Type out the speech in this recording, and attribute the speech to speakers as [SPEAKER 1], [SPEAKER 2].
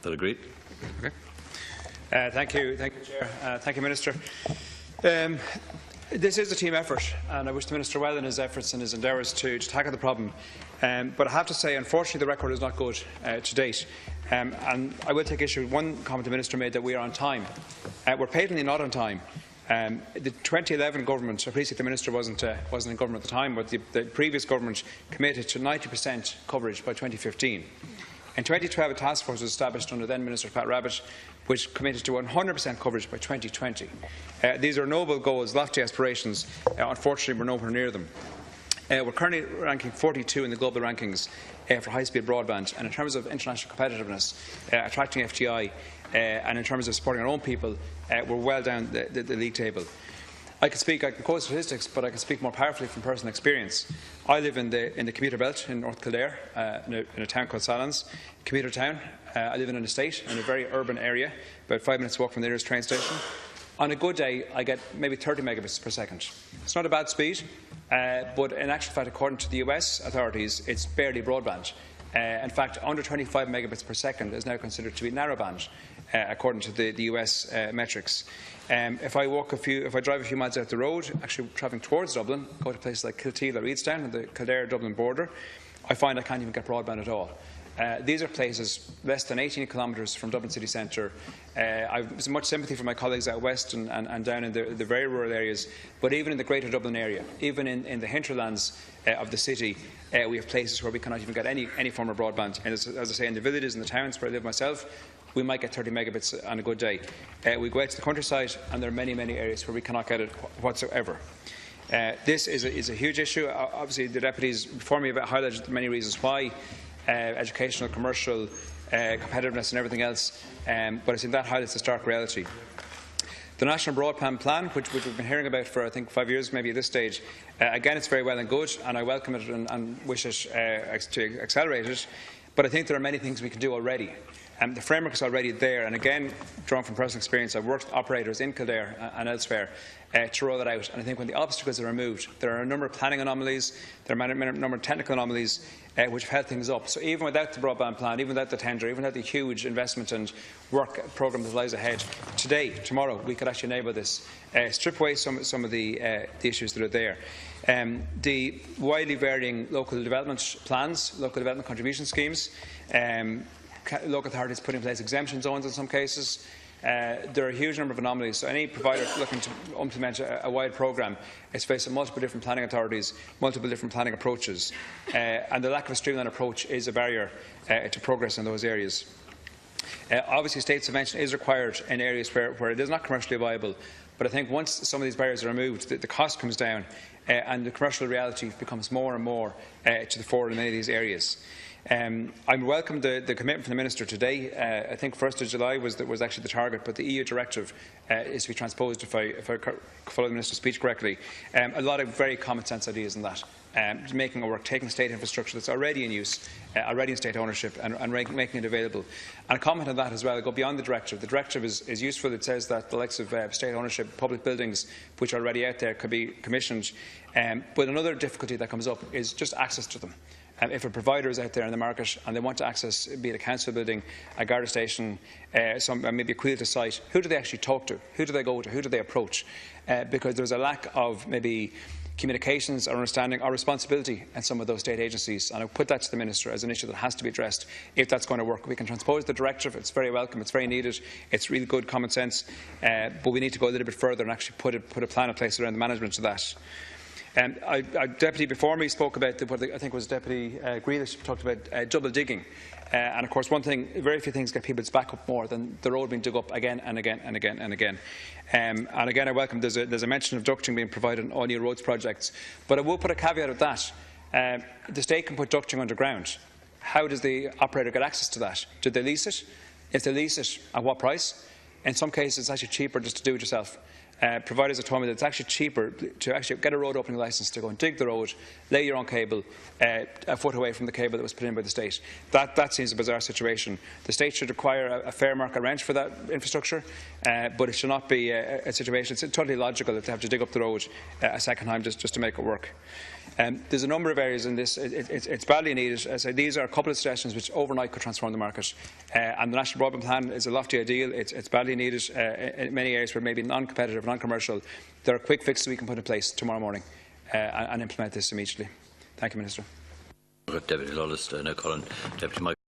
[SPEAKER 1] That agreed.
[SPEAKER 2] Okay. Thank you, Chair. Thank you, Minister. This is a team effort, and I wish the Minister well in his efforts and his endeavours to tackle the problem. But I have to say, unfortunately, the record is not good to date. And I will take issue with one comment the Minister made, that we are on time. We're patently not on time. The 2011 government, I appreciate the Minister wasn't in government at the time, but the previous government committed to 90% coverage by 2015. In 2012, a task force was established under then Minister Pat Rabbitte, which committed to 100% coverage by 2020. These are noble goals, lofty aspirations. Unfortunately, we're nowhere near them. We're currently ranking 42 in the global rankings for high-speed broadband, and in terms of international competitiveness, attracting FDI, and in terms of supporting our own people, we're well down the league table. I can quote statistics, but I can speak more powerfully from personal experience. I live in the commuter belt in North Kildare, in a town called Sallins, commuter town. I live in an estate in a very urban area, about 5 minutes walk from the nearest train station. On a good day, I get maybe 30 megabits per second. It's not a bad speed, but in actual fact, according to the US authorities, it's barely broadband. In fact, under 25 megabits per second is now considered to be narrowband, according to the US metrics. If I drive a few miles out the road, actually travelling towards Dublin, go to places like Kilteal or Eadstown on the Kildare-Dublin border, I find I can't even get broadband at all. These are places less than 18 kilometres from Dublin city centre. I have much sympathy for my colleagues out west and down in the very rural areas, but even in the greater Dublin area, even in the hinterlands of the city, we have places where we cannot even get any form of broadband. And as I say, in the villages and the towns where I live myself, we might get 30 megabits on a good day. We go out to the countryside, and there are many areas where we cannot get it whatsoever. This is a huge issue. Obviously, the deputies before me have highlighted many reasons why. Educational, commercial, competitiveness and everything else, but I think that highlights the stark reality. The National Broadband Plan, which we've been hearing about for I think 5 years maybe at this stage, again it's very well and good, and I welcome it and wish it to accelerate it, but I think there are many things we can do already. The framework is already there, and again, drawn from personal experience, I've worked with operators in Kildare and elsewhere to roll it out, and I think when the obstacles are removed, there are a number of planning anomalies, there are a number of technical anomalies which have held things up. So even without the broadband plan, even without the tender, even without the huge investment and work programme that lies ahead, tomorrow, we could actually enable this, strip away some of the issues that are there. The widely varying local development plans, local development contribution schemes, local authorities put in place exemption zones in some cases. There are a huge number of anomalies, so any provider looking to implement a wide programme is facing multiple different planning authorities, multiple different planning approaches, and the lack of a streamlined approach is a barrier to progress in those areas. Obviously, state subvention is required in areas where it is not commercially viable, but I think once some of these barriers are removed, the cost comes down and the commercial reality becomes more and more to the fore in many of these areas. I welcome the commitment from the Minister today. I think 1st of July was actually the target, but the EU directive is to be transposed, if I follow the Minister's speech correctly. A lot of very common sense ideas in that. Making it work, taking state infrastructure that's already in use, already in state ownership, and making it available. And a comment on that as well, I go beyond the directive. The directive is useful. It says that the likes of state ownership, public buildings, which are already out there, could be commissioned. But another difficulty that comes up is just access to them. If a provider is out there in the market and they want to access, be it a council building, a Garda station, maybe a Quilta site, who do they actually talk to? Who do they go to? Who do they approach? Because there's a lack of maybe communications or understanding or responsibility in some of those state agencies, and I put that to the Minister as an issue that has to be addressed if that's going to work. We can transpose the directive, it's very welcome, it's very needed, it's really good common sense, but we need to go a little bit further and actually put a plan in place around the management of that. Our deputy before me spoke about what I think was Deputy Grealish talked about double digging, and of course one thing, very few things get people's back up more than the road being dug up again and again and again and again. And again, I welcome there's a mention of ducting being provided on all new roads projects, but I will put a caveat of that. The state can put ducting underground. How does the operator get access to that? Do they lease it? If they lease it, at what price? In some cases, it's actually cheaper just to do it yourself. providers have told me that it's actually cheaper to actually get a road opening licence to go and dig the road, lay your own cable a foot away from the cable that was put in by the state. That seems a bizarre situation. The state should require a fair market rent for that infrastructure, but it should not be a situation. It's totally logical that they have to dig up the road a second time just to make it work. There's a number of areas in this. It's badly needed. As I say, these are a couple of suggestions which overnight could transform the market. And the National Broadband Plan is a lofty ideal. It's badly needed in many areas where maybe non-competitive, non-commercial. There are quick fixes we can put in place tomorrow morning and implement this immediately. Thank you, Minister.
[SPEAKER 1] Deputy Lawless, Colin, Deputy Mike.